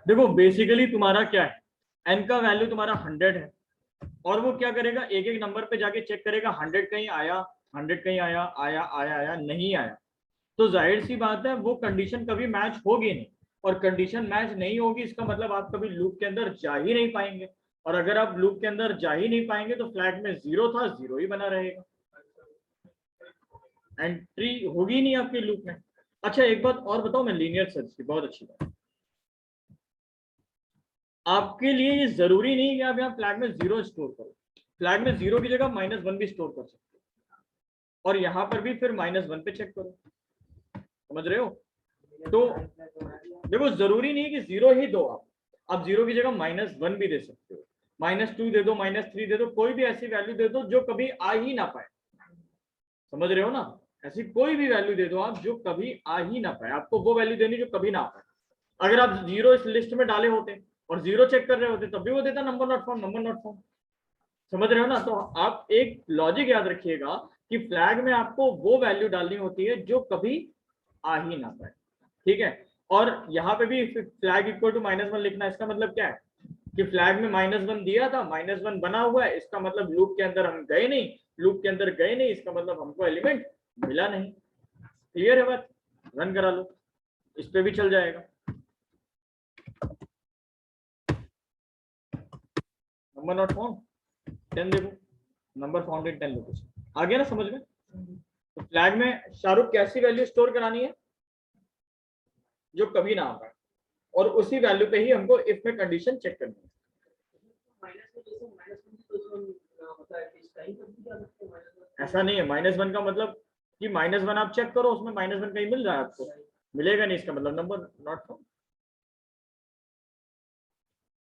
देखो बेसिकली तुम्हारा क्या है, n का वैल्यू तुम्हारा 100 है और वो क्या करेगा, एक एक नंबर पे जाके चेक करेगा 100 कहीं आया, 100 कहीं आया, आया आया आया, नहीं आया। तो जाहिर सी बात है वो कंडीशन कभी मैच होगी नहीं, और कंडीशन मैच नहीं होगी इसका मतलब आप कभी लूप के अंदर जा ही नहीं पाएंगे, और अगर आप लूप के अंदर जा ही नहीं पाएंगे तो फ्लैग में 0 था, 0 ही बना रहेगा, एंट्री होगी नहीं आपके लूप में। अच्छा एक बात और बताओ मैं लीनियर सर्च की, बहुत अच्छी बात, आपके लिए ये जरूरी नहीं कि आप यहाँ फ्लैग में 0 स्टोर करो, फ्लैग में 0 की जगह -1 भी स्टोर कर सकते हो, और यहाँ पर भी फिर -1 पे चेक करो, समझ रहे हो। तो देखो जरूरी नहीं कि 0 ही दो, आप 0 की जगह -1 भी दे सकते हो, -2 दे दो, -3 दे दो, कोई भी ऐसी वैल्यू दे दो जो कभी आ ही ना पाए, समझ रहे हो ना। ऐसी कोई भी वैल्यू दे दो आप जो कभी आ ही ना पाए, आपको वो वैल्यू देनी जो कभी ना आ पाए। अगर आप 0 इस लिस्ट में डाले होते और 0 चेक कर रहे होते तब भी वो देता number not found, number not found, समझ रहे हो ना। तो आप एक लॉजिक याद रखिएगा कि फ्लैग में आपको वो वैल्यू डालनी होती है जो कभी आ ही ना पाए, ठीक है। और यहाँ पे भी फ्लैग इक्वल टू -1 लिखना है, इसका मतलब क्या है कि फ्लैग में -1 दिया था, -1 बना हुआ है, इसका मतलब लूप के अंदर हम गए नहीं, लूप के अंदर गए नहीं इसका मतलब हमको एलिमेंट मिला नहीं। क्लियर है बात, रन करा लो, इस पे भी चल जाएगा। नंबर नॉट फाउंड 10 देखो, नंबर फाउंड इन 10 लोकेशन, आ गया ना समझ में। तो फ्लैग में शाहरुख कैसी वैल्यू स्टोर करानी है जो कभी ना आ पाए, और उसी वैल्यू पे ही हमको इफ में कंडीशन चेक करनी है। ऐसा नहीं है, -1 का मतलब कि -1 आप चेक करो उसमें -1 कहीं मिल रहा है आपको, मिलेगा नहीं इसका मतलब number not found.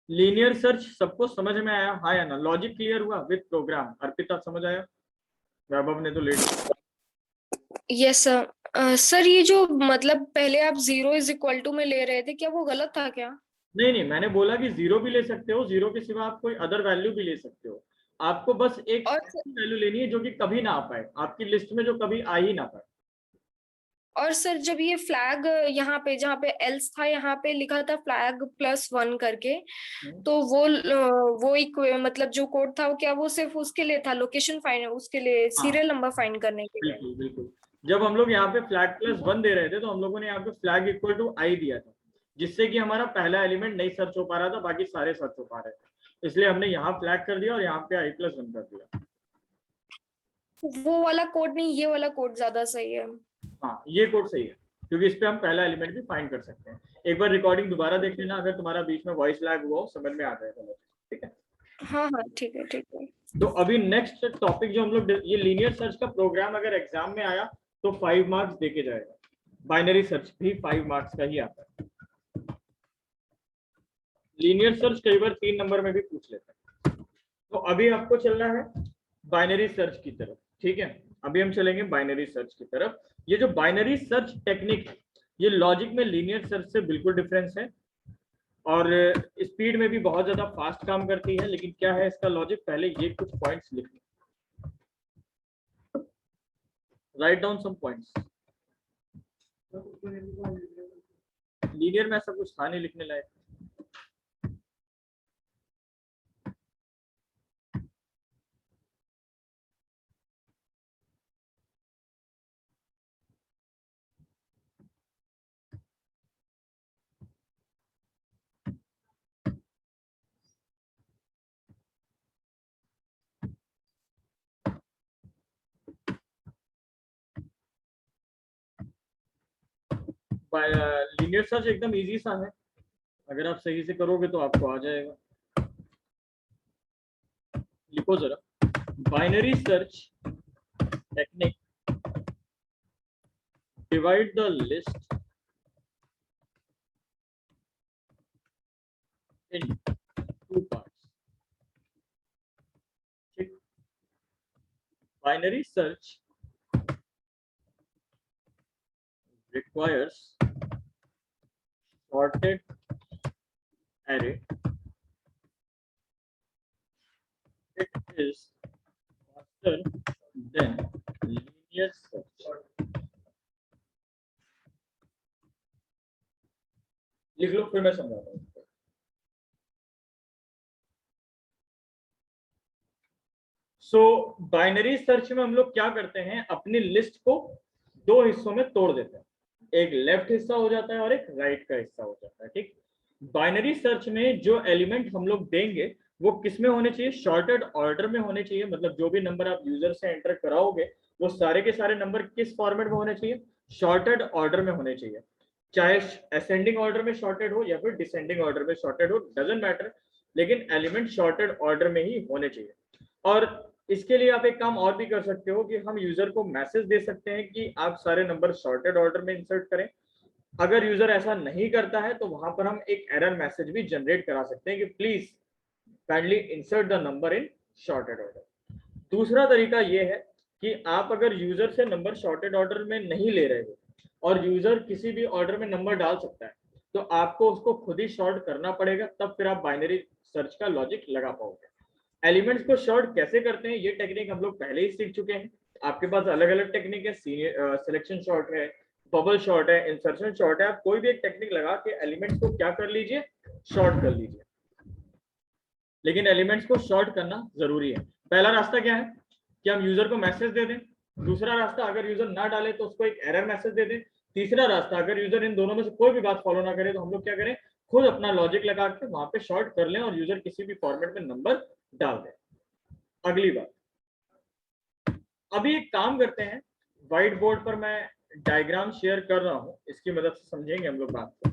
Linear search सबको समझ में आया, हाँ या ना, लॉजिक क्लियर हुआ विद प्रोग्राम। अर्पिता समझ आया, वैभव ने तो लेट। Yes sir. सर ये जो मतलब पहले आप 0 = में ले रहे थे, क्या वो गलत था क्या? नहीं नहीं, मैंने बोला कि 0 भी ले सकते हो, 0 के सिवा आप कोई अदर वैल्यू भी ले सकते हो, आपको बस एक और ऐसी वैल्यू लेनी है जो कि कभी ना आ पाए आपकी लिस्ट में, जो कभी आ ही ना पाए। और सर जब ये फ्लैग यहाँ पे जहाँ पे एल्स था, यहाँ पे लिखा था फ्लैग +1 करके, तो वो एक मतलब जो कोड था वो क्या वो सिर्फ उसके लिए था, लोकेशन फाइंड, उसके लिए हाँ सीरियल नंबर फाइंड करने के लिए? बिल्कुल बिल्कुल, जब हम लोग यहाँ पे फ्लैग +1 दे रहे थे तो हम लोगों ने यहाँ पे फ्लैग इक्वल टू आई दिया था, जिससे कि हमारा पहला एलिमेंट नहीं सर्च हो पा रहा था, बाकी सारे सर्च हो पा रहे थे, इसलिए हमने यहाँ फ्लैग कर दिया और यहाँ पे i+1 कर दिया। वो वाला कोड नहीं, ये वाला कोड ज्यादा सही है। हाँ ये कोड सही है, क्योंकि इस पे हम पहला एलिमेंट भी फाइंड कर सकते हैं। एक बार रिकॉर्डिंग दोबारा देख लेना, अगर तुम्हारा बीच में वॉइस लैग हुआ समझ में आ जाएगा, ठीक है। हाँ हाँ ठीक है ठीक है। तो अभी नेक्स्ट टॉपिक जो हम लोग, ये लीनियर सर्च का प्रोग्राम अगर एग्जाम में आया तो 5 मार्क्स देके जाएगा, बाइनरी सर्च भी 5 मार्क्स का ही आता है, लीनियर सर्च कई बार 3 नंबर में भी पूछ लेता है। तो अभी आपको चलना है बाइनरी सर्च की तरफ, ठीक है। अभी हम चलेंगे बाइनरी सर्च की तरफ। ये जो बाइनरी सर्च टेक्निक है ये लॉजिक में लीनियर सर्च से बिल्कुल डिफरेंस है, और स्पीड में भी बहुत ज्यादा फास्ट काम करती है। लेकिन क्या है इसका लॉजिक, पहले ये कुछ पॉइंट्स लिख लो, right down some points. Linear में ऐसा कुछ था नहीं लिखने लायक। लीनियर सर्च एकदम इजी सा है, अगर आप सही से करोगे तो आपको आ जाएगा। लिखो जरा, binary search technique divide the list in 2 parts, ठीक। Binary search requires sorted array, it is faster than linear search. लिख लो, फिर मैं समझाता हूँ। सो बाइनरी सर्च में हम लोग क्या करते हैं, अपनी लिस्ट को दो हिस्सों में तोड़ देते हैं, एक लेफ्ट हिस्सा हो जाता है और एक राइट का हिस्सा हो जाता है। ठीक, बाइनरी सर्च में जो एलिमेंट हम लोग देंगे वो किस में होने चाहिए, शॉर्टेड ऑर्डर में होने चाहिए। मतलब जो भी नंबर आप यूजर से एंटर कराओगे वो सारे के सारे नंबर किस फॉर्मेट में होने चाहिए, शॉर्टेड ऑर्डर में होने चाहिए। चाहे असेंडिंग ऑर्डर में शॉर्टेड हो या फिर डिसेंडिंग ऑर्डर में शॉर्टेड हो, डजंट मैटर, लेकिन एलिमेंट शॉर्टेड ऑर्डर में ही होने चाहिए। और इसके लिए आप एक काम और भी कर सकते हो कि हम यूजर को मैसेज दे सकते हैं कि आप सारे नंबर शॉर्टेड ऑर्डर में इंसर्ट करें। अगर यूजर ऐसा नहीं करता है तो वहां पर हम एक एरर मैसेज भी जनरेट करा सकते हैं कि please kindly insert the number in shorted order. दूसरा तरीका यह है कि आप अगर यूजर से नंबर शॉर्टेड ऑर्डर में नहीं ले रहे हो और यूजर किसी भी ऑर्डर में नंबर डाल सकता है, तो आपको उसको खुद ही शॉर्ट करना पड़ेगा, तब फिर आप बाइनरी सर्च का लॉजिक लगा पाओगे। एलिमेंट्स को शॉर्ट कैसे करते हैं ये टेक्निक हम लोग पहले ही सीख चुके हैं। आपके पास अलग अलग टेक्निक है, सिलेक्शन शॉर्ट है, बबल शॉर्ट है, इंसर्शन शॉर्ट है। आप कोई भी एक टेक्निक लगा के एलिमेंट्स को क्या कर लीजिए, शॉर्ट कर लीजिए। लेकिन एलिमेंट्स को शॉर्ट करना जरूरी है। पहला रास्ता क्या है कि हम यूजर को मैसेज दे दें। दूसरा रास्ता, अगर यूजर ना डाले तो उसको एक एरर मैसेज दे दें। तीसरा रास्ता, अगर यूजर इन दोनों में से कोई भी बात फॉलो ना करे तो हम लोग क्या करें, खुद अपना लॉजिक लगा के वहां पे शॉर्ट कर लें और यूजर किसी भी फॉर्मेट में नंबर डाल दें। अगली बात, अभी एक काम करते हैं, व्हाइट बोर्ड पर मैं डायग्राम शेयर कर रहा हूं, इसकी मदद से समझेंगे हम लोग बात को।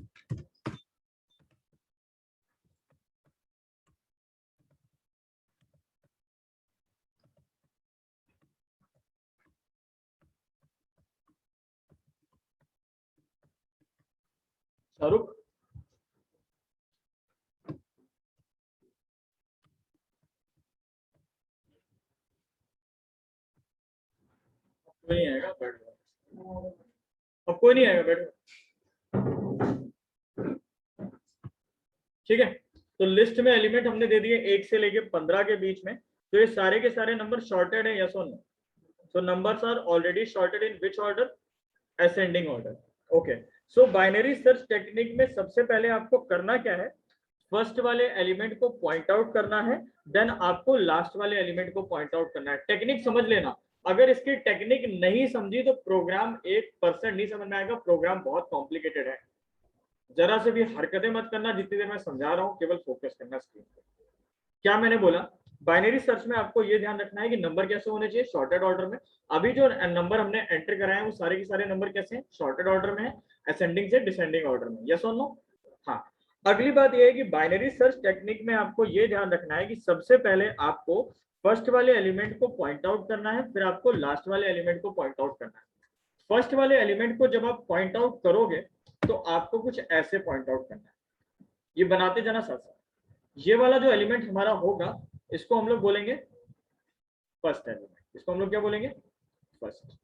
शाहरुख, कोई नहीं आएगा, बैठ जाओ। अब कोई नहीं आएगा, बैठो। ठीक है, तो लिस्ट में एलिमेंट हमने दे दिए 1 से लेके 15 के बीच में। तो ये सारे के सारे नंबर शॉर्टेड है, यस और no? So numbers are already sorted in which order, ascending order. Okay, so binary search technique में सबसे पहले आपको करना क्या है, फर्स्ट वाले एलिमेंट को पॉइंट आउट करना है, देन आपको लास्ट वाले एलिमेंट को पॉइंट आउट करना है। टेक्निक समझ लेना, अगर इसकी टेक्निक नहीं समझी तो प्रोग्राम 1% नहीं समझ में आएगा। प्रोग्राम बहुत कॉम्प्लिकेटेड है। जरा से भी हरकतें मत करना जितनी देर मैं समझा रहा हूँ, केवल फोकस करना स्क्रीन पर। क्या मैंने बोला, बाइनरी सर्च में आपको ये ध्यान रखना है कि नंबर कैसे होने चाहिए, शॉर्टेड ऑर्डर में। अभी जो नंबर हमने एंटर कराए हैं वो सारे के सारे नंबर कैसे हैं, शॉर्टेड ऑर्डर में है, असेंडिंग से डिसेंडिंग ऑर्डर में, यस और नो? हाँ। अगली बात यह है कि बाइनरी सर्च टेक्निक में आपको ये ध्यान रखना है कि सबसे पहले आपको फर्स्ट वाले एलिमेंट को पॉइंट आउट करना है, फिर आपको लास्ट वाले एलिमेंट को पॉइंट आउट करना है। फर्स्ट वाले एलिमेंट को जब आप पॉइंट आउट करोगे तो आपको कुछ ऐसे पॉइंट आउट करना है, ये बनाते जाना साथ साथ। ये वाला जो एलिमेंट हमारा होगा इसको हम लोग बोलेंगे फर्स्ट एलिमेंट, इसको हम लोग क्या बोलेंगे, फर्स्ट।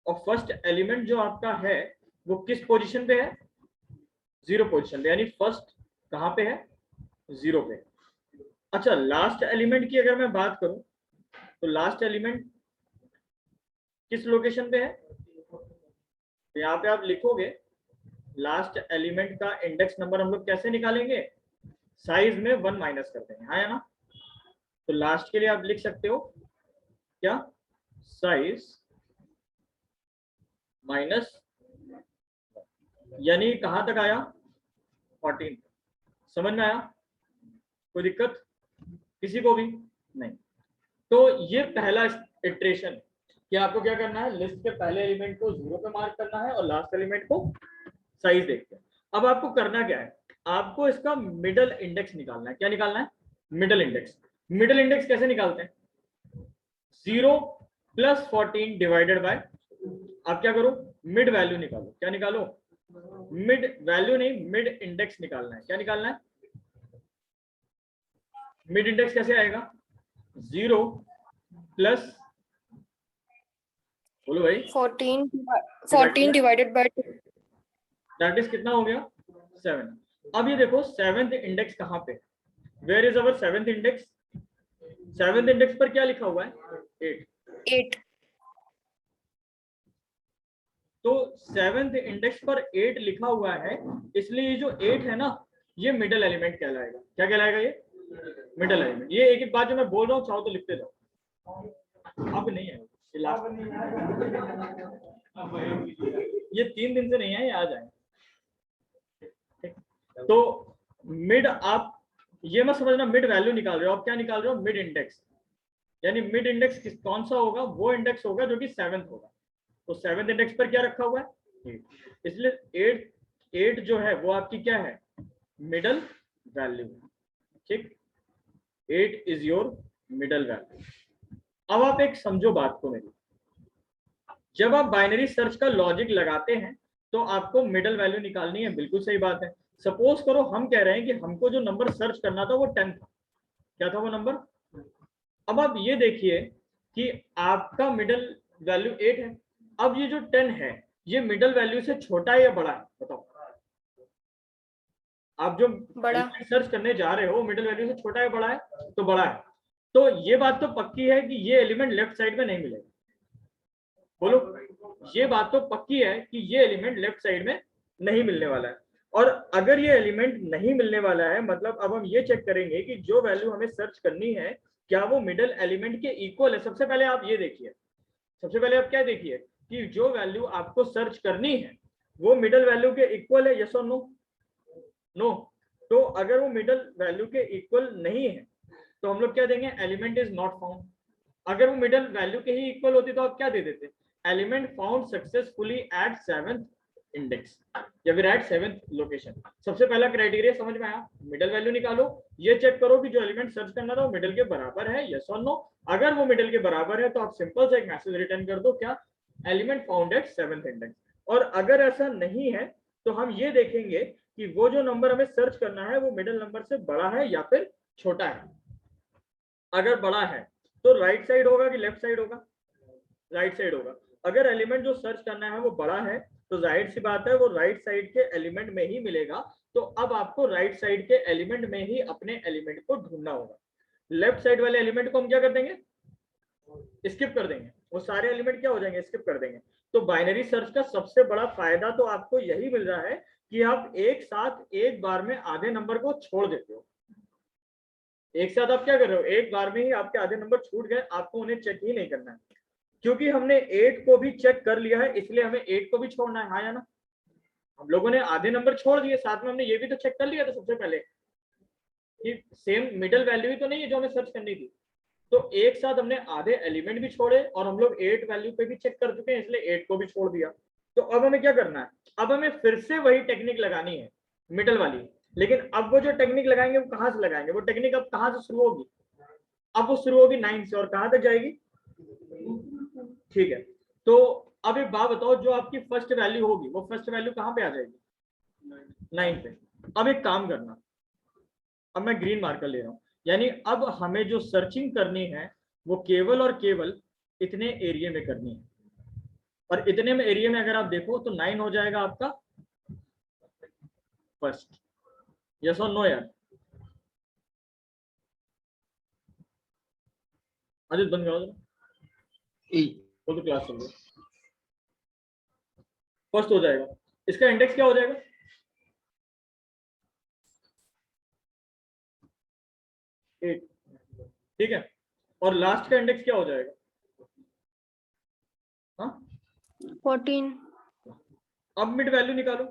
और फर्स्ट एलिमेंट जो आपका है वो किस पोजीशन पे है, 0 पोजीशन पे, यानी फर्स्ट कहां पे है, 0 पे। अच्छा, लास्ट एलिमेंट की अगर मैं बात करूं तो लास्ट एलिमेंट किस लोकेशन पे है, तो यहाँ पे आप लिखोगे लास्ट एलिमेंट का इंडेक्स नंबर हम लोग कैसे निकालेंगे, साइज में 1 माइनस कर देंगे, हाँ या ना? तो लास्ट के लिए आप लिख सकते हो क्या, साइज माइनस, यानी कहां तक आया, 14। समझ में आया, कोई दिक्कत किसी को भी नहीं? तो ये पहला इटरेशन है कि आपको क्या करना है, लिस्ट के पहले एलिमेंट को 0 पे मार्क करना है और लास्ट एलिमेंट को साइज देखते हैं। अब आपको करना क्या है, आपको इसका मिडल इंडेक्स निकालना है। क्या निकालना है, मिडल इंडेक्स। मिडल इंडेक्स कैसे निकालते हैं, 0 + 14 डिवाइडेड बाय, आप क्या करो, मिड वैल्यू निकालो। क्या निकालो, मिड वैल्यू नहीं, मिड इंडेक्स निकालना है। क्या निकालना है, मिड इंडेक्स कैसे आएगा, 0 प्लस, बोलो भाई, 14 डिवाइडेड बाय 2, दैट इज कितना हो गया, 7। अब ये देखो 7th इंडेक्स कहां पे, where is our 7th index, 7th index पर क्या लिखा हुआ है, 8। 8। तो 7th इंडेक्स पर 8 लिखा हुआ है, इसलिए ये जो 8 है ना, ये मिडल एलिमेंट कहलाएगा। क्या कहलाएगा? ये मिडल एलिमेंट। ये एक एक बात जो मैं बोल रहा हूँ चाहो तो लिखते जाओ। अब नहीं है ये लास्ट, ये 3 दिन से नहीं है, ये आ जाए। तो मिड, आप ये मत समझना मिड वैल्यू निकाल रहे हो, आप क्या निकाल रहे हो? Mid index. यानी मिड इंडेक्स कौन सा होगा? वो इंडेक्स होगा जो कि 7th होगा। तो 7th इंडेक्स पर क्या रखा हुआ है? 8। इसलिए 8 जो है वो आपकी क्या है? Middle value. ठीक, 8 इज योर मिडल वैल्यू। अब आप एक समझो बात को मेरी, जब आप बाइनरी सर्च का लॉजिक लगाते हैं तो आपको मिडल वैल्यू निकालनी है। बिल्कुल सही बात है। सपोज करो हम कह रहे हैं कि हमको जो नंबर सर्च करना था वो 10 था। क्या था वो नंबर? अब आप ये देखिए कि आपका मिडल वैल्यू 8 है। अब ये जो 10 है ये मिडल वैल्यू से छोटा है या बड़ा है? बताओ। आप जो बड़ा। सर्च करने जा रहे हो मिडल वैल्यू से छोटा है बड़ा है? तो बड़ा है। तो ये बात तो पक्की है कि ये एलिमेंट लेफ्ट साइड में नहीं मिलेगा। बोलो, ये बात तो पक्की है कि ये एलिमेंट लेफ्ट साइड में नहीं मिलने वाला है। और अगर ये एलिमेंट नहीं मिलने वाला है, मतलब अब हम ये चेक करेंगे कि जो वैल्यू हमें सर्च करनी है क्या वो मिडल एलिमेंट के इक्वल है। सबसे पहले आप ये देखिए, सबसे पहले आप क्या देखिए कि जो वैल्यू आपको सर्च करनी है वो मिडल वैल्यू के इक्वल है, यस और नो? नो। तो अगर वो मिडल वैल्यू के इक्वल नहीं है तो हम लोग क्या देंगे? Element is not found. अगर वो मिडल वैल्यू के ही इक्वल होती तो आप क्या दे देते? Element found successfully at 7th index या फिर एट 7th लोकेशन। सबसे पहला क्राइटेरिया समझ में आया? मिडल वैल्यू निकालो, ये चेक करो कि जो एलिमेंट सर्च करना था वो मिडल के बराबर है, यस और नो। अगर वो मिडल के बराबर है तो आप सिंपल से एक मैसेज रिटर्न कर दो, क्या? Element found at 7th index. और अगर ऐसा नहीं है तो हम ये देखेंगे कि वो जो नंबर हमें सर्च करना है वो मिडल नंबर से बड़ा है या फिर छोटा है। अगर बड़ा है तो राइट साइड होगा कि लेफ्ट साइड होगा? राइट साइड होगा। अगर एलिमेंट जो सर्च करना है वो बड़ा है तो जाहिर सी बात है वो राइट साइड के एलिमेंट में ही मिलेगा। तो अब आपको राइट साइड के एलिमेंट में ही अपने एलिमेंट को ढूंढना होगा। लेफ्ट साइड वाले एलिमेंट को हम क्या कर देंगे? स्किप कर देंगे। वो सारे एलिमेंट क्या हो जाएंगे? स्किप कर देंगे। तो बाइनरी सर्च का सबसे बड़ा फायदा तो आपको यही मिल रहा है कि आप एक साथ एक बार में आधे नंबर को छोड़ देते हो। एक साथ आप क्या कर रहे हो? एक बार में ही आपके आधे नंबर छूट गए, आपको उन्हें चेक ही नहीं करना है। क्योंकि हमने 8 को भी चेक कर लिया है इसलिए हमें 8 को भी छोड़ना है, हाँ या ना? हम लोगों ने आधे नंबर छोड़ दिए, साथ में हमने ये भी तो चेक कर लिया था सबसे पहले कि सेम मिडल वैल्यू ही तो नहीं है जो हमें सर्च करनी थी। तो एक साथ हमने आधे एलिमेंट भी छोड़े और हम लोग 8 वैल्यू पे भी चेक कर चुके हैं इसलिए 8 को भी छोड़ दिया। तो अब हमें क्या करना है? अब हमें फिर से वही टेक्निक लगानी है, मिडल वाली। लेकिन अब वो जो टेक्निक लगाएंगे वो कहां से लगाएंगे? वो टेक्निक अब कहां से शुरू होगी? अब वो शुरू होगी 9 से और कहां तक जाएगी? ठीक है। तो अब एक बात बताओ, जो आपकी फर्स्ट वैल्यू होगी वो फर्स्ट वैल्यू कहां पे आ जाएगी? 9 पे। अब एक काम करना, अब मैं ग्रीन मार्कर ले रहा हूं, यानी अब हमें जो सर्चिंग करनी है वो केवल और केवल इतने एरिया में करनी है। और इतने में एरिया में अगर आप देखो तो 9 हो जाएगा आपका फर्स्ट। यस और नो यार? अजित बंद करो वो तो क्लास चल रही है। फर्स्ट हो जाएगा। इसका इंडेक्स क्या हो जाएगा? 8। ठीक है। और लास्ट का इंडेक्स क्या हो जाएगा? हाँ 14। अब मिड वैल्यू निकालो।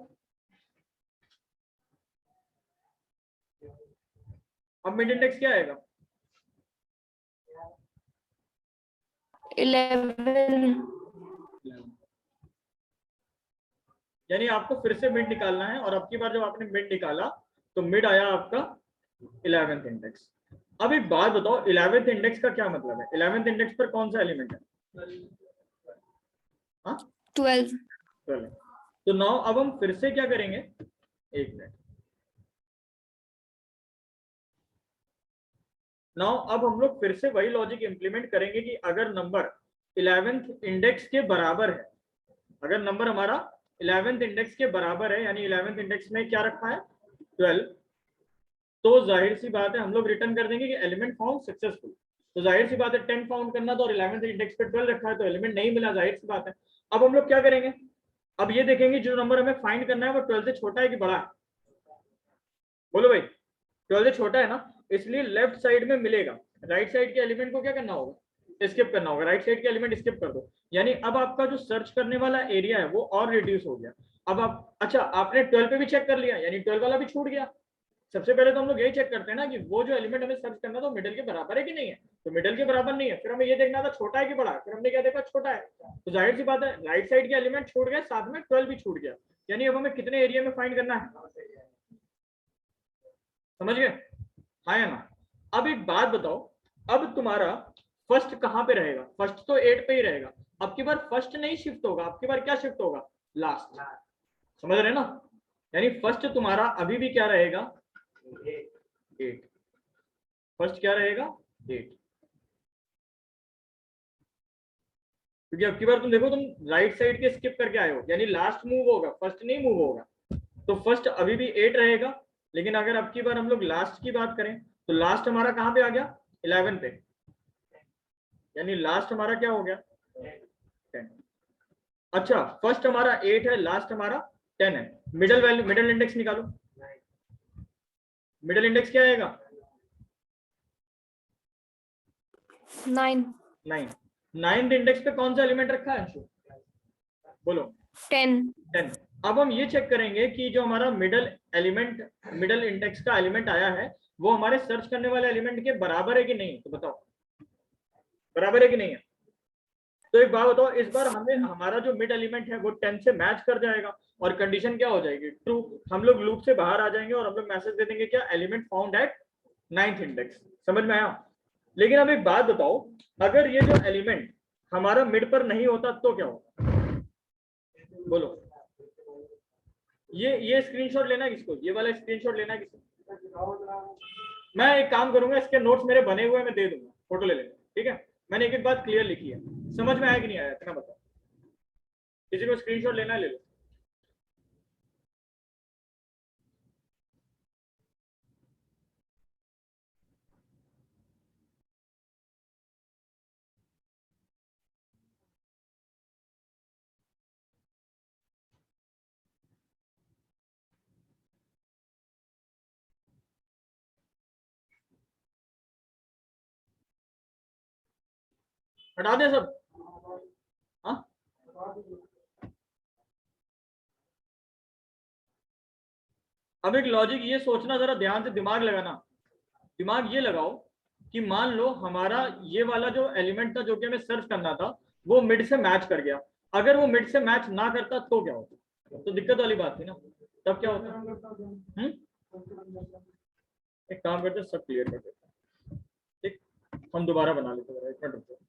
अब मिड इंडेक्स क्या आएगा? 11। यानी आपको फिर से मिड निकालना है और अब की बार जब आपने मिड निकाला तो मिड आया आपका 11th इंडेक्स। अब एक बात बताओ, 11th इंडेक्स का क्या मतलब है? 11th इंडेक्स पर कौन सा एलिमेंट है? 12। तो नाउ अब हम फिर से क्या करेंगे? एक मिनट। नाउ अब हम लोग फिर से वही लॉजिक इंप्लीमेंट करेंगे कि अगर नंबर 11th इंडेक्स के बराबर है, अगर नंबर हमारा 11th इंडेक्स के बराबर है, यानी 11th इंडेक्स में क्या रखा है? 12, तो जाहिर सी बात है हम लोग रिटर्न कर देंगे कि एलिमेंट फाउंड सक्सेसफुल। तो जाहिर सी बात है 10 फाउंड करना था और 11th इंडेक्स पे 12 रखा है तो एलिमेंट नहीं मिला, जाहिर सी बात है। अब हम लोग क्या करेंगे? अब ये देखेंगे जो नंबर हमें फाइंड करना है वो 12 से छोटा है कि बड़ा है? बोलो भाई, 12 से छोटा है ना, इसलिए लेफ्ट साइड में मिलेगा। राइट साइड के एलिमेंट को क्या करना होगा? स्किप करना होगा। राइट साइड के एलिमेंट स्किप कर दो, यानी अब आपका जो सर्च करने वाला एरिया है वो और रिड्यूस हो गया। अब आप, अच्छा आपने 12 पे भी चेक कर लिया, यानी 12 वाला भी छूट गया। सबसे पहले तो हम लोग यही चेक करते हैं ना कि वो जो एलिमेंट हमें सर्च करना था मिडिल के बराबर है कि नहीं है। तो मिडिल के बराबर नहीं है, फिर हमें ये देखना था छोटा है कि बड़ा है, फिर हमने क्या देखा, छोटा है। तो जाहिर सी बात है राइट साइड के एलिमेंट छूट गए, साथ में 12 भी छूट गया, यानी अब हमें कितने एरिया में फाइंड करना है? समझ गए? हाँ या ना? अब एक बात बताओ, अब तुम्हारा फर्स्ट कहां पे रहेगा? फर्स्ट तो 8 पे ही रहेगा। अब की बार फर्स्ट नहीं शिफ्ट होगा, अब की बार क्या शिफ्ट होगा? लास्ट। समझ रहे ना? यानी फर्स्ट तुम्हारा अभी भी क्या रहेगा? 8। फर्स्ट क्या रहेगा? 8। क्योंकि अब की बार तुम देखो, तुम राइट साइड के स्किप करके आए हो, यानी लास्ट मूव होगा, फर्स्ट नहीं मूव होगा। तो फर्स्ट अभी भी 8 रहेगा, लेकिन अगर अब की बार हम लोग लास्ट की बात करें तो लास्ट हमारा कहां पे आ गया? 11 पे। यानी लास्ट हमारा क्या हो गया? 10। अच्छा फर्स्ट हमारा 8 है, लास्ट हमारा 10 है। मिडल वैल्यू, मिडल इंडेक्स निकालो। मिडल इंडेक्स क्या आएगा? 9। 9। 9th इंडेक्स पे कौन सा एलिमेंट रखा है अंशु? बोलो। 10। 10। अब हम ये चेक करेंगे कि जो हमारा मिडल एलिमेंट, मिडल इंडेक्स का एलिमेंट आया है वो हमारे सर्च करने वाले एलिमेंट के बराबर है कि नहीं, तो बताओ बराबर है कि नहीं है? तो एक बात बताओ, इस बार हमें हमारा जो मिड एलिमेंट है वो 10 से मैच कर जाएगा, और कंडीशन क्या हो जाएगी? ट्रू। हम लोग लूप से बाहर आ जाएंगे और हम लोग मैसेज दे देंगे क्या? Element found at 9th index. समझ में आया? लेकिन अब एक बात बताओ, अगर ये जो एलिमेंट हमारा मिड पर नहीं होता तो क्या होता? बोलो। ये स्क्रीनशॉट लेना है किसको? ये वाला स्क्रीनशॉट लेना है किसको? मैं एक काम करूंगा, इसके नोट्स मेरे बने हुए मैं दे दूंगा, फोटो ले लेंगे, ठीक है? मैंने एक एक बात क्लियर लिखी है। समझ में आया कि नहीं आया इतना बताओ। किसी को स्क्रीनशॉट लेना है ले लो। हटा दे सब। हाँ, अब एक लॉजिक ये सोचना, जरा ध्यान से दिमाग लगाना। दिमाग ये लगाओ कि मान लो हमारा ये वाला जो एलिमेंट था जो कि हमें सर्च करना था वो मिड से मैच कर गया। अगर वो मिड से मैच ना करता तो क्या होता? तो दिक्कत वाली बात थी ना। तब क्या होता? एक काम करते सब क्लियर कर देते। ठीक, हम दोबारा बना लेते हैं, एक मिनट रुको।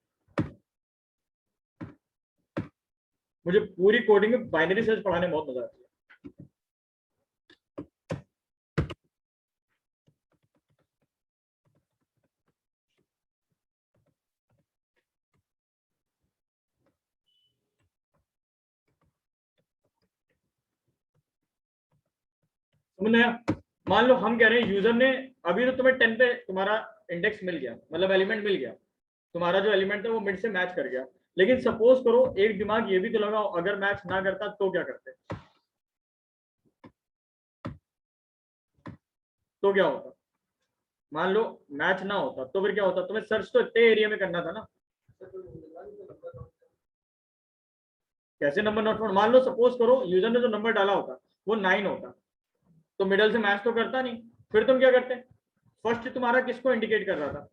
मुझे पूरी कोडिंग में बाइनरी सर्च पढ़ाने में बहुत मजा आती है। समझ में आया? मान लो हम कह रहे हैं यूजर ने, अभी तो तुम्हें 10 पे तुम्हारा इंडेक्स मिल गया, मतलब एलिमेंट मिल गया, तुम्हारा जो एलिमेंट है वो मिड से मैच कर गया। लेकिन सपोज करो, एक दिमाग ये भी तो लगाओ, अगर मैच ना करता तो क्या करते? तो क्या होता? मान लो मैच ना होता तो फिर क्या होता? तुम्हें सर्च तो इतने एरिया में करना था ना। कैसे नंबर नॉट फाउंड? मान लो सपोज करो यूजर ने जो नंबर डाला होता वो 9 होता, तो मिडल से मैच तो करता नहीं। फिर तुम क्या करते? फर्स्ट तुम्हारा किसको इंडिकेट कर रहा था?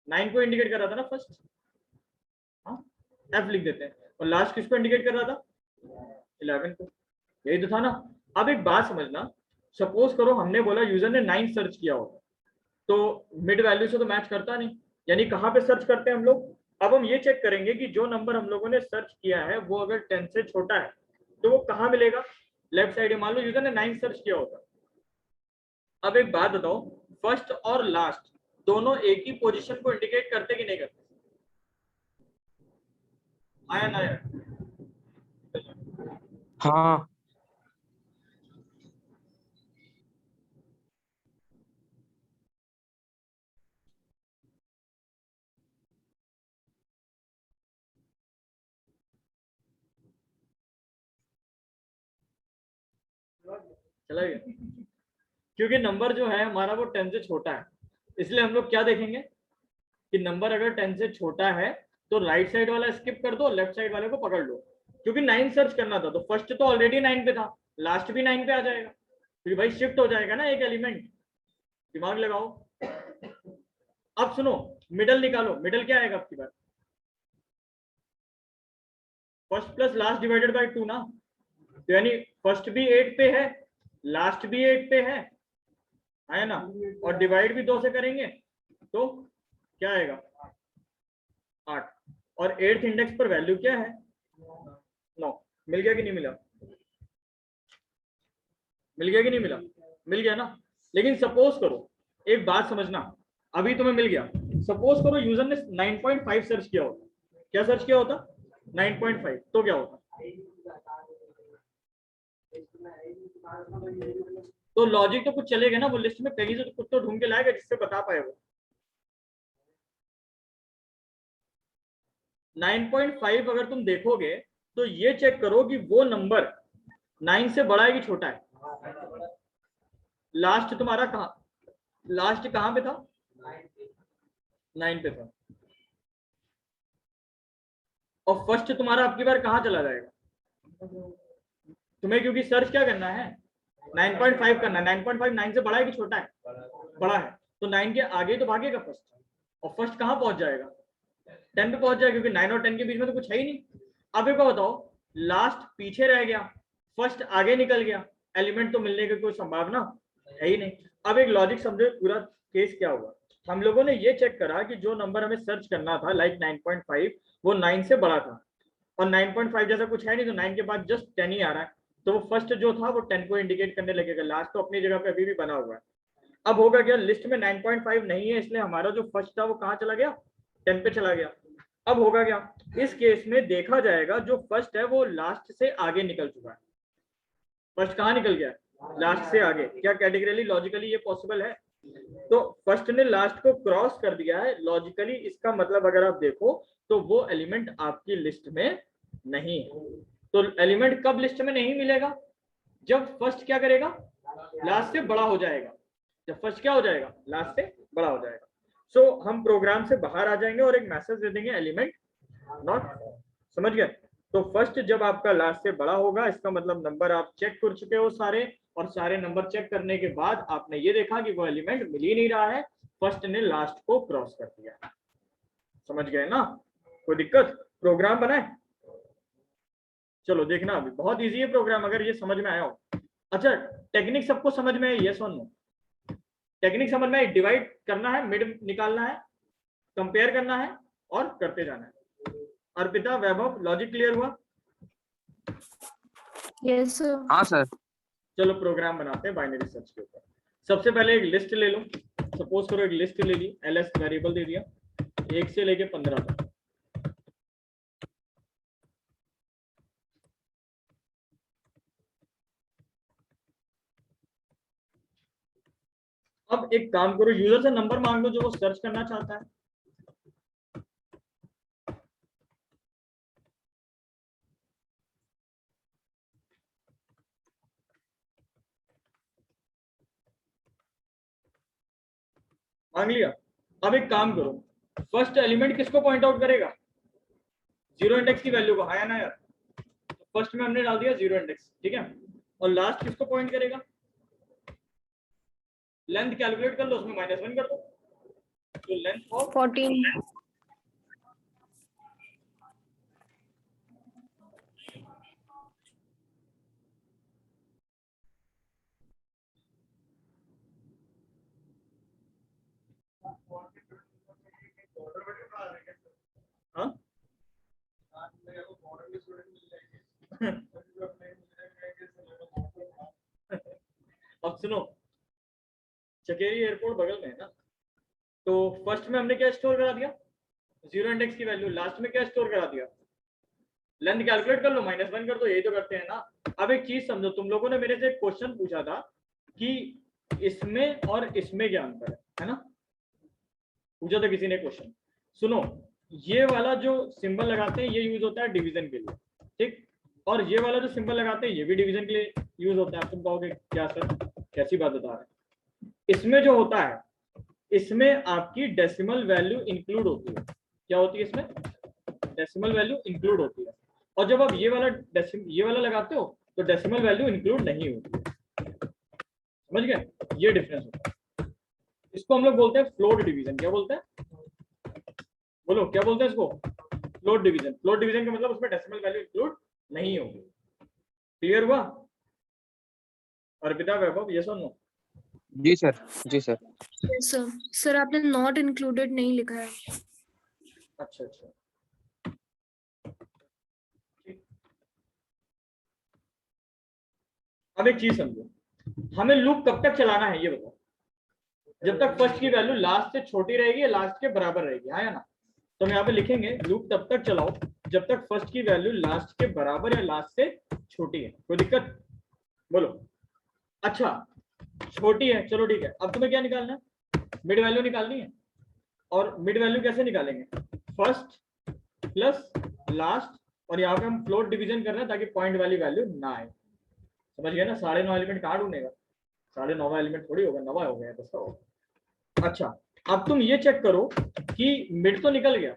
9 को इंडिकेट कर रहा था ना फर्स्ट। हाँ, एफ लिख देते हैं। और लास्ट किसको इंडिकेट कर रहा था? 11 को। यही तो था ना। अब एक बात समझना, सपोज करो हमने बोला यूजर ने 9 सर्च किया होगा, तो मिड वैल्यू से तो मैच करता नहीं, यानी कहां पे सर्च करते हैं हम लोग? अब हम ये चेक करेंगे कि जो नंबर हम लोगों ने सर्च किया है वो अगर 10 से छोटा है तो वो कहां मिलेगा? लेफ्ट साइड में। मान लो यूजर ने 9 सर्च किया होगा। अब एक बात बताओ, फर्स्ट और लास्ट दोनों एक ही पोजीशन को इंडिकेट करते कि नहीं करते? आया ना आया? हाँ। चला गया, क्योंकि नंबर जो है हमारा वो 10 से छोटा है, इसलिए हम लोग क्या देखेंगे कि नंबर अगर 10 से छोटा है तो राइट साइड वाला स्किप कर दो, लेफ्ट साइड वाले को पकड़ लो। क्योंकि 9 सर्च करना था तो फर्स्ट तो ऑलरेडी 9 पे था, लास्ट भी 9 पे आ जाएगा, क्योंकि भाई शिफ्ट हो जाएगा ना एक एलिमेंट। दिमाग लगाओ। अब सुनो, मिडल निकालो, मिडल क्या आएगा आपकी बात? First plus last divided by 2 ना, तो यानी फर्स्ट भी 8 पे है, लास्ट भी 8 पे है ना, और डिवाइड भी 2 से करेंगे तो क्या आएगा? 8। और 8th इंडेक्स पर वैल्यू क्या है? 9। मिल गया कि नहीं मिला? मिल गया कि नहीं मिला? मिल गया ना। लेकिन सपोज करो, एक बात समझना, अभी तुम्हें मिल गया, सपोज करो यूजर ने 9.5 सर्च किया होता। क्या सर्च किया होता? 9.5, तो क्या होता? तो लॉजिक तो कुछ चलेगा ना, वो लिस्ट में कहीं से कुछ तो ढूंढ के लाएगा जिससे बता पाए वो। 9.5 अगर तुम देखोगे तो ये चेक करो कि वो नंबर 9 से बड़ा है कि छोटा है। लास्ट तुम्हारा कहां, लास्ट कहां पे था? 9 पे था। और फर्स्ट तुम्हारा आपकी बार कहां चला जाएगा? तुम्हें क्योंकि सर्च क्या करना है? 9.5 करना है। 9.5 9 से बड़ा है कि छोटा है? बड़ा है, तो 9 के आगे तो भागेगा फर्स्ट, और फर्स्ट कहां पहुंच जाएगा? 10 पे पहुंच जाएगा, क्योंकि 9 और 10 के बीच में तो कुछ है ही नहीं। अब एक बात बताओ, लास्ट पीछे रह गया, फर्स्ट आगे निकल गया, एलिमेंट तो मिलने की कोई संभावना है ही नहीं। अब एक लॉजिक समझो, पूरा केस क्या हुआ। हम लोगों ने ये चेक करा कि जो नंबर हमें सर्च करना था लाइक 9.5, वो 9 से बड़ा था, और 9.5 जैसा कुछ है नहीं, तो 9 के बाद जस्ट 10 ही आ रहा है, तो वो फर्स्ट जो था वो 10 को इंडिकेट करने लगेगा। लास्ट तो अपनी जगह पे अभी भी बना हुआ है। अब होगा क्या, लिस्ट में 9.5 नहीं है, इसलिए हमारा जो फर्स्ट था वो कहाँ चला गया? 10 पे चला गया। अब होगा क्या, इस केस में देखा जाएगा जो फर्स्ट है वो लास्ट से आगे निकल चुका है। फर्स्ट कहाँ निकल गया? लास्ट से आगे। क्या कैटेगरिकली लॉजिकली ये पॉसिबल है? तो फर्स्ट ने लास्ट को क्रॉस कर दिया है लॉजिकली, इसका मतलब अगर आप देखो तो वो एलिमेंट आपकी लिस्ट में नहीं है। तो एलिमेंट कब लिस्ट में नहीं मिलेगा? जब फर्स्ट क्या करेगा? लास्ट से बड़ा हो जाएगा। जब फर्स्ट क्या हो जाएगा? लास्ट से बड़ा हो जाएगा। सो हम प्रोग्राम से बाहर आ जाएंगे और एक मैसेज दे देंगे एलिमेंट नॉट। समझ गए? तो फर्स्ट जब आपका लास्ट से बड़ा होगा, इसका मतलब नंबर आप चेक कर चुके हो सारे, और सारे नंबर चेक करने के बाद आपने ये देखा कि वो एलिमेंट मिल ही नहीं रहा है, फर्स्ट ने लास्ट को क्रॉस कर दिया। समझ गए ना? कोई दिक्कत? प्रोग्राम बनाए? चलो देखना, अभी बहुत इजी है प्रोग्राम अगर ये समझ में आया हो। अच्छा, टेक्निक सबको समझ में है? यस और नो? टेक्निक समझ में? डिवाइड करना है, मिड निकालना है, कंपेयर करना है और करते जाना है। अर्पिता, वैभव, लॉजिक क्लियर हुआ? Yes sir. हाँ सर। चलो प्रोग्राम बनाते हैं बाइनरी सर्च के ऊपर। सबसे पहले एक लिस्ट ले लो। सपोज करो एक लिस्ट ले ली, एलएस वेरिएबल दे दिया 1 से लेके 15 तक। अब एक काम करो, यूजर से नंबर मांग लो जो वो सर्च करना चाहता है। मांग लिया। अब एक काम करो, फर्स्ट एलिमेंट किसको पॉइंट आउट करेगा? जीरो इंडेक्स की वैल्यू को, हाँ ना यार? फर्स्ट में हमने डाल दिया जीरो इंडेक्स, ठीक है। और लास्ट किसको पॉइंट करेगा? लेंथ कैलकुलेट कर लो, उसमें -1 कर दो, तो लेंथ ऑफ 14। हाँ अब सुनो, चकेरी एयरपोर्ट बगल में है ना, तो फर्स्ट में हमने क्या स्टोर करा दिया? जीरो इंडेक्स की वैल्यू। लास्ट में क्या स्टोर करा दिया? लेंथ कैलकुलेट कर लो, -1 कर दो, यही तो करते हैं ना। अब एक चीज समझो, तुम लोगों ने मेरे से एक क्वेश्चन पूछा था कि इसमें और इसमें क्या अंतर है ना? पूछा था किसी ने क्वेश्चन। सुनो, ये वाला जो सिंबल लगाते हैं ये यूज होता है डिवीजन के लिए, ठीक। और ये वाला जो सिंबल लगाते हैं ये भी डिवीजन के लिए यूज होता है। आप तुम कहोगे क्या सर, कैसी बात बता रहे हैं? इसमें जो होता है, इसमें आपकी डेसिमल वैल्यू इंक्लूड होती है। क्या होती है इसमें? डेसिमल वैल्यू इंक्लूड होती है। और जब आप ये वाला लगाते हो तो डेसिमल वैल्यू इंक्लूड नहीं होती है। समझ गए? ये डिफरेंस होता है। इसको हम लोग बोलते हैं फ्लोट डिवीजन। क्या बोलते हैं? बोलो क्या बोलते हैं इसको? Float division. फ्लोट डिवीजन का मतलब उसमें डेसिमल वैल्यू इंक्लूड नहीं होगी। क्लियर हुआ? अर्पिता, वैभव, ये सुनो। जी सर, जी सर। सर सर आपने नॉट इंक्लूडेड नहीं लिखा है। अच्छा अच्छा, अब एक चीज समझो, हमें लूप कब तक चलाना है ये बताओ। जब तक फर्स्ट की वैल्यू लास्ट से छोटी रहेगी या लास्ट के बराबर रहेगी, हाँ या ना? तो हम यहाँ पे लिखेंगे लूप तब तक चलाओ जब तक फर्स्ट की वैल्यू लास्ट के बराबर या लास्ट से छोटी है। कोई दिक्कत? बोलो। अच्छा, छोटी है, चलो ठीक है। अब तुम्हें क्या निकालना है? मिड वैल्यू निकालनी है। और मिड वैल्यू कैसे निकालेंगे? फर्स्ट प्लस लास्ट, और यहाँ पे हम फ्लोट डिवीजन कर रहे हैं ताकि पॉइंट वाली वैल्यू ना आए। समझ गए ना? 9.5 एलिमेंट कहाँ ढूंढेगा? 9.5 एलिमेंट थोड़ी होगा, 9 हो गया, 10 होगा। अच्छा, अब तुम ये चेक करो कि मिड तो निकल गया।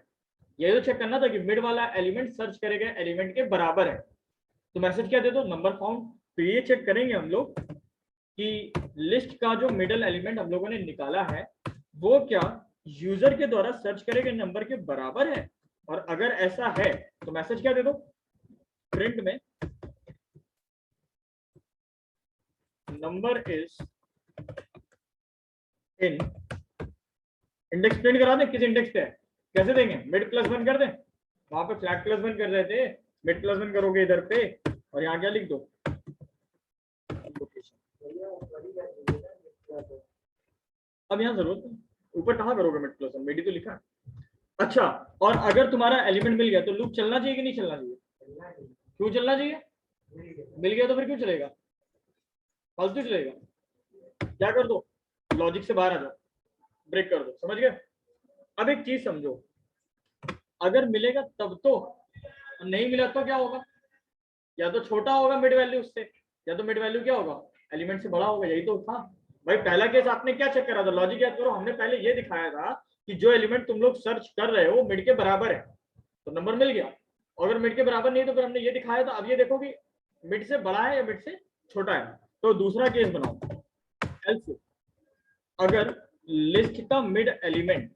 ये तो चेक करना था कि मिड वाला एलिमेंट सर्च करेगा एलिमेंट के बराबर है, तो मैसेज क्या दे दो? Number found. तो ये चेक करेंगे हम लोग कि लिस्ट का जो मिडल एलिमेंट हम लोगों ने निकाला है वो क्या यूजर के द्वारा सर्च करेगा नंबर के बराबर है। और अगर ऐसा है तो मैसेज क्या दे दो? प्रिंट में number is in index. Print करा दें किस इंडेक्स पे है? कैसे देंगे? मिड प्लस 1 कर दें। वहां पे फ्लैग प्लस 1 कर रहे थे, मिड प्लस 1 करोगे इधर पे, और यहाँ क्या लिख दो? अब यहाँ जरूरत नहीं, ऊपर कहाँ करोगे मिड प्लस 1? मिड ही तो लिखा है। अच्छा, और अगर तुम्हारा एलिमेंट मिल गया तो लूप चलना चाहिए कि नहीं चलना चाहिए? क्यों चलना चाहिए? मिल गया तो फिर क्यों चलेगा? फालतू चलेगा? क्या कर दो? लॉजिक से बाहर आ जाओ, ब्रेक कर दो। समझ गए? अब एक चीज समझो, अगर मिलेगा तब तो, नहीं मिला तो क्या होगा? या तो छोटा होगा मिड वैल्यू उससे, या तो मिड वैल्यू क्या होगा? एलिमेंट से बड़ा होगा। यही तो था भाई। पहला केस आपने क्या चेक करा था? लॉजिक याद करो, हमने पहले ये दिखाया था कि जो एलिमेंट तुम लोग सर्च कर रहे हो मिड के बराबर है तो नंबर मिल गया। अगर मिड के बराबर नहीं तो फिर हमने ये दिखाया था। अब ये देखो कि मिड से बड़ा है या मिड से छोटा है। तो दूसरा केस बनाओ, एल्स अगर लिस्ट का मिड एलिमेंट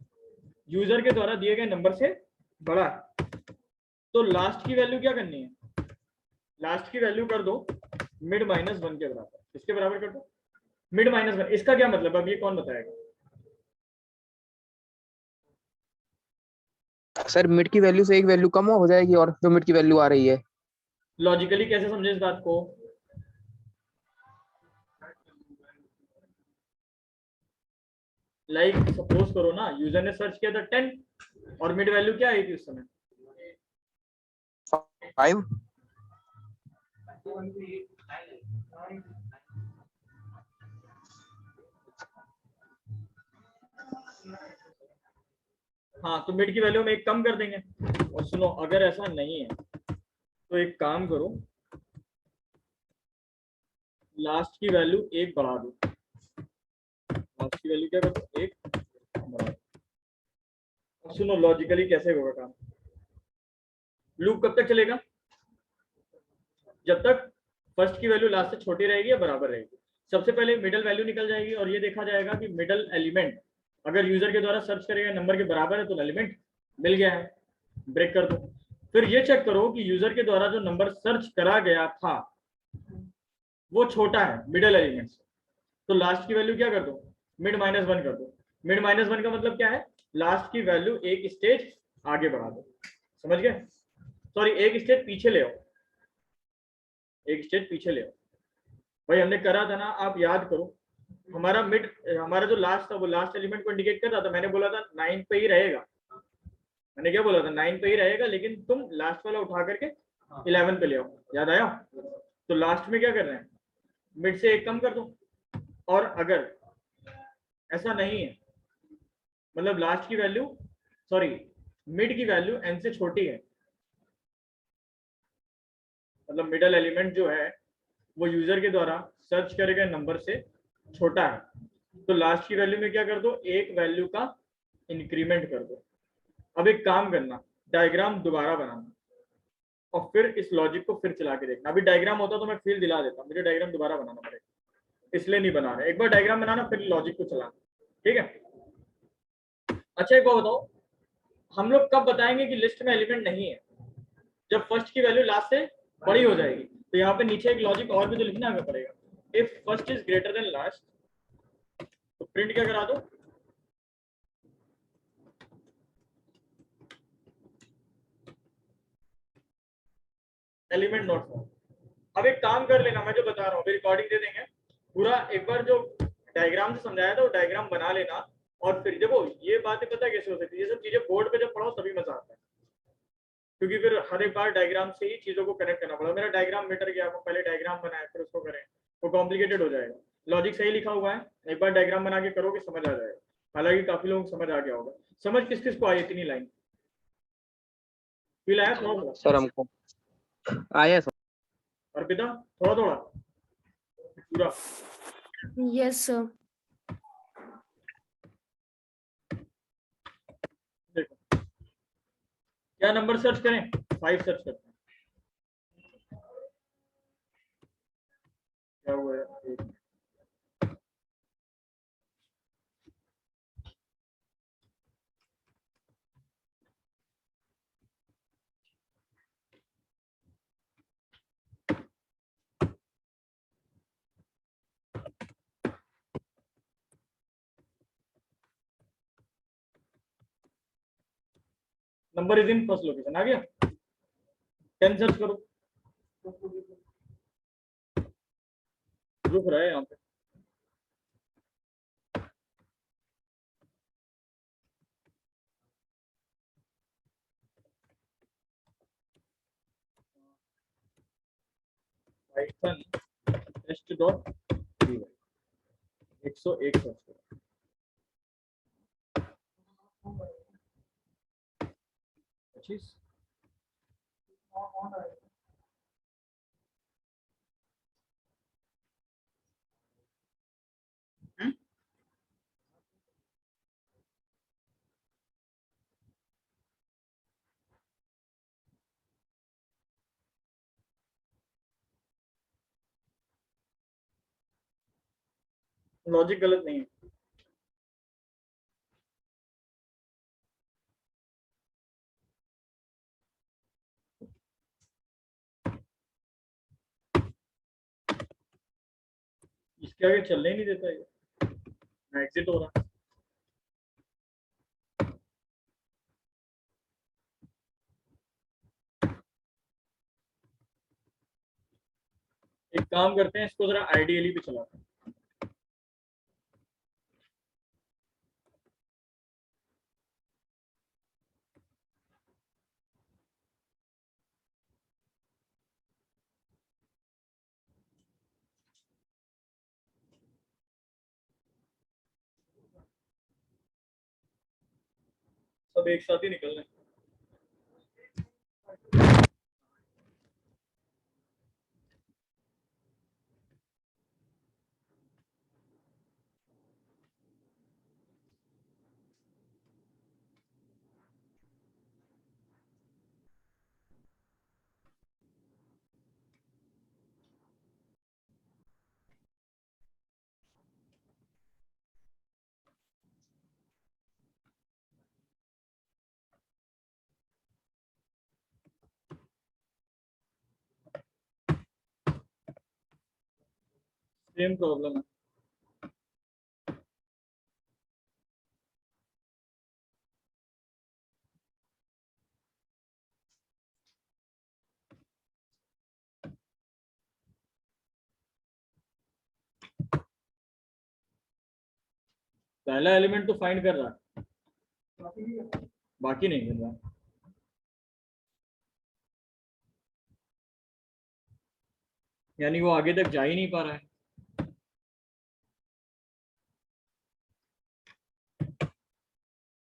यूजर के द्वारा दिए गए नंबर से बड़ा है तो लास्ट की वैल्यू क्या करनी है? लास्ट की वैल्यू कर दो मिड -1 के बराबर। इसके बराबर कर दो मिड -1। इसका क्या मतलब? अब ये कौन बताएगा? सर मिड की वैल्यू से एक वैल्यू कम हो जाएगी और जो मिड की वैल्यू आ रही है। लॉजिकली कैसे समझे इस बात को? लाइक सपोज करो ना, यूजर ने सर्च किया था 10 और मिड वैल्यू क्या आई थी उस समय? 5। हाँ, तो मिड की वैल्यू में एक कम कर देंगे। और सुनो, अगर ऐसा नहीं है तो एक काम करो, लास्ट की वैल्यू 1 बढ़ा दो। लास्ट की वैल्यू क्या कर दो? 1 बढ़ा दो। अब सुनो लॉजिकली कैसे होगा काम। लूप कब तक चलेगा? जब तक फर्स्ट की वैल्यू लास्ट से छोटी रहेगी या बराबर रहेगी। सबसे पहले मिडल वैल्यू निकल जाएगी और ये देखा जाएगा कि मिडल एलिमेंट अगर यूजर के द्वारा सर्च करेगा नंबर के बराबर है तो एलिमेंट मिल गया है, ब्रेक कर दो। फिर ये चेक करो कि यूजर के द्वारा जो नंबर सर्च करा गया था वो छोटा है मिडल एलिमेंट से, तो लास्ट की वैल्यू क्या कर दो? मिड -1 कर दो। मिड -1 का मतलब क्या है? लास्ट की वैल्यू एक स्टेज आगे बढ़ा दो। समझ गए? सॉरी, एक स्टेज पीछे ले आओ, एक स्टेज पीछे ले आओ। भाई हमने करा था ना, आप याद करो, हमारा मिड, हमारा जो लास्ट था वो लास्ट एलिमेंट को इंडिकेट कर रहा था। मैंने बोला था 9 पे ही रहेगा। मैंने क्या बोला था? 9 पे ही रहेगा, लेकिन तुम लास्ट वाला उठा करके 11 पे ले आओ। याद आया? तो लास्ट में क्या कर रहे हैं? मिड से एक कम कर दो। और अगर ऐसा नहीं है, मतलब लास्ट की वैल्यू, सॉरी, मिड की वैल्यू n से छोटी है मतलब मिडल एलिमेंट जो है वो यूजर के द्वारा सर्च करे गए नंबर से छोटा है, तो लास्ट की वैल्यू में क्या कर दो, एक वैल्यू का इंक्रीमेंट कर दो। अब एक काम करना, डायग्राम दोबारा बनाना और फिर इस लॉजिक को फिर चला के देखना। अभी डायग्राम होता तो मैं फील दिला देता, मुझे डायग्राम दोबारा बनाना पड़ेगा, इसलिए नहीं बना रहे। एक बार डायग्राम बनाना फिर लॉजिक को चलाना, ठीक है। अच्छा एक बात बताओ, हम लोग कब बताएंगे कि लिस्ट में एलिमेंट नहीं है? जब फर्स्ट की वैल्यू लास्ट से बड़ी हो जाएगी। तो यहाँ पे नीचे एक लॉजिक और भी तो लिखना हमें पड़ेगा, if first is greater than last, तो प्रिंट क्या करा दो, एलिमेंट नॉट फाउंड। अब एक काम कर लेना, मैं जो बता रहा हूँ रिकॉर्डिंग दे देंगे पूरा, एक बार जो डायग्राम से समझाया था वो डायग्राम बना लेना। और फिर देखो ये बातें पता कैसे हो सकती है, ये सब चीजें बोर्ड पे जब पढ़ो तभी मजा आता है, क्योंकि फिर हर एक बार डायग्राम से ही चीजों को कनेक्ट करना पड़ा। मेरा डायग्राम मीटर गया, वो पहले डायग्राम बनाया फिर उसको करें, वो कॉम्प्लिकेटेड हो जाएगा। लॉजिक सही लिखा हुआ है, एक बार डायग्राम बना के करोगे समझ आ जाएगा। हालांकि काफी लोगों को समझ आ गया होगा। समझ किस किस को आई इतनी लाइन, फील आया थोड़ा थोड़ा? सर हमको आया सर। अर्पिता थोड़ा थोड़ा पूरा? Yes sir. देखो क्या नंबर सर्च करें, 5 सर्च करते हैं। क्या हुआ है, number is in first location, आ गया। 10 सर्च करो, रुक रहा है यहाँ पे। पाइथन टेस्ट डॉट 101 सर्च करो। पच्चीस लॉजिक गलत नहीं है। इसके आगे चलने ही नहीं देता ये, एग्जिट हो रहा है। एक काम करते हैं, इसको जरा आइडियली भी चलाते हैं। सब एक साथ ही निकल रहे हैं। सेम प्रॉब्लम है। पहला एलिमेंट तो फाइंड कर रहा है, बाकी नहीं कर रहा। यानी वो आगे तक जा ही नहीं पा रहा है।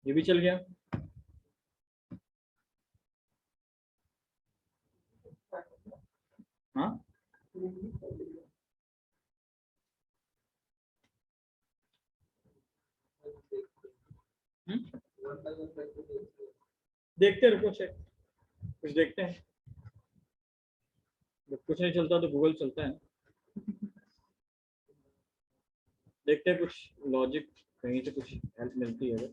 ये भी चल गया। देखते रुको, चेक कुछ देखते हैं, जब कुछ नहीं चलता तो गूगल चलता है। देखते हैं कुछ लॉजिक कहीं से कुछ हेल्प मिलती है।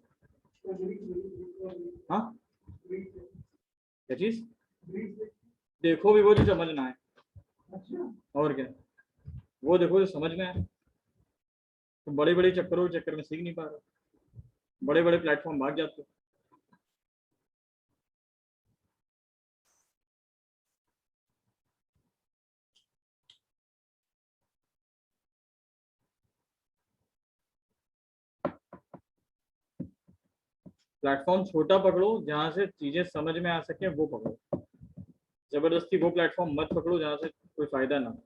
हाँ क्या चीज? देखो भी वो जो समझना है, और क्या, वो देखो जो समझ में आए। तो बड़े बड़े चक्करों के चक्कर में सीख नहीं पा रहे, बड़े बड़े प्लेटफॉर्म भाग जाते। प्लेटफॉर्म छोटा पकड़ो जहां से चीजें समझ में आ सके, वो पकड़ो। जबरदस्ती वो प्लेटफॉर्म मत पकड़ो जहां से कोई फायदा ना हो।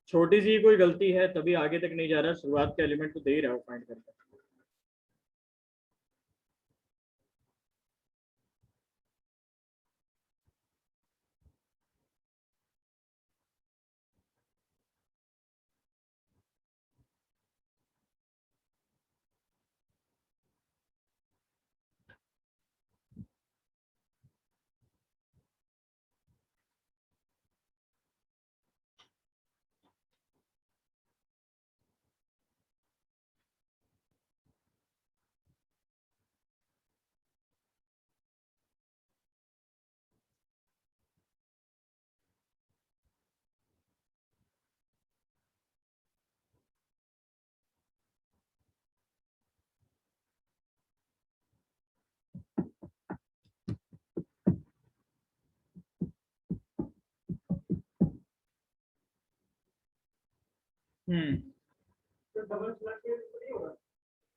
छोटी सी कोई गलती है तभी आगे तक नहीं जा रहा, शुरुआत के एलिमेंट तो दे ही रहा हो फाइंड करके।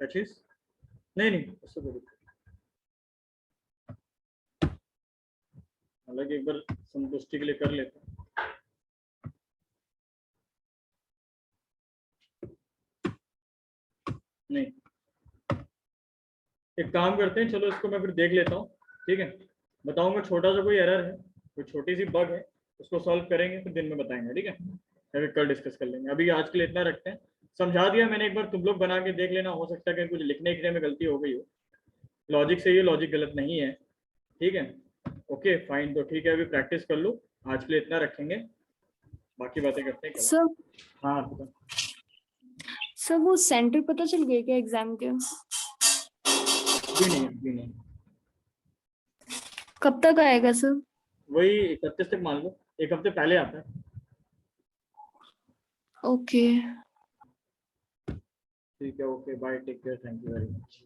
क्या चीज? नहीं नहीं, उससे कोई दिक्कत नहीं। हालांकि एक बार संतुष्टि के लिए कर लेते हैं। नहीं, एक काम करते हैं, चलो इसको मैं फिर देख लेता हूँ, ठीक है। बताऊंगा छोटा सा कोई एरर है, कोई छोटी सी बग है, उसको सॉल्व करेंगे फिर दिन में बताएंगे, ठीक है। या फिर कल डिस्कस कर लेंगे। अभी आज के लिए इतना रखते हैं। समझा दिया मैंने, एक बार तुम लोग बना के देख लेना, हो सकता है कि कुछ लिखने लिखने में गलती हो गई हो। लॉजिक से ये लॉजिक गलत नहीं है, ठीक है। ओके फाइन, तो ठीक है, अभी प्रैक्टिस कर लो। आज के लिए इतना रखेंगे, बाकी बातें करते हैं कल। सर हाँ तो सर वो सेंटर पता चल गया क्या एग्जाम के? अभी नहीं। कब तक आएगा सर? वही 31 तक मान लो, एक हफ्ते पहले आता है। ओके। ठीक है, okay bye, take care, thank you very much.